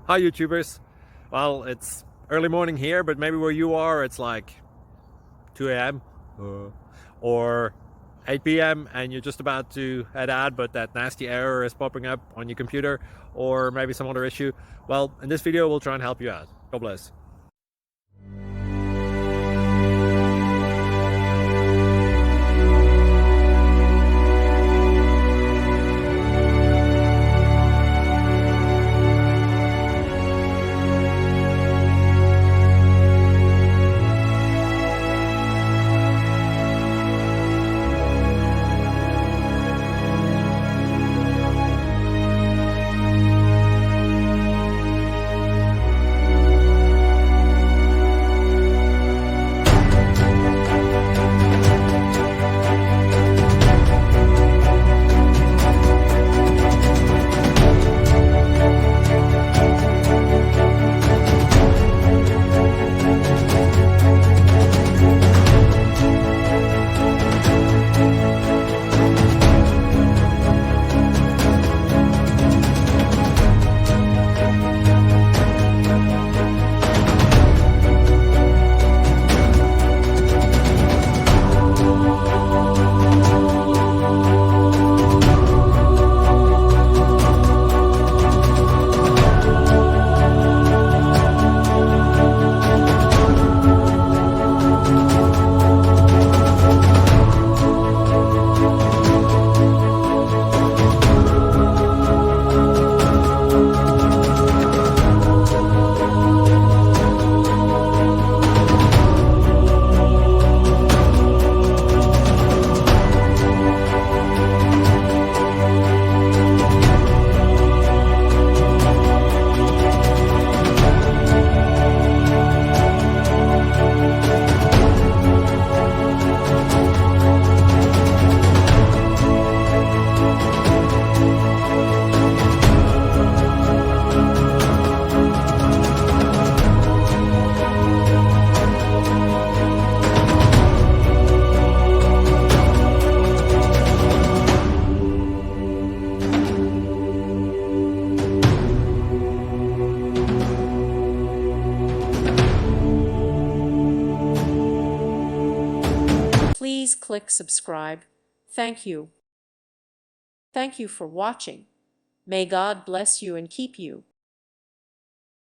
Hi YouTubers. Well, it's early morning here, but maybe where you are it's like 2 a.m. or 8 p.m. and you're just about to head out, but that nasty error is popping up on your computer, or maybe some other issue. Well, in this video we'll try and help you out. God bless. Please click subscribe. Thank you. Thank you for watching. May God bless you and keep you.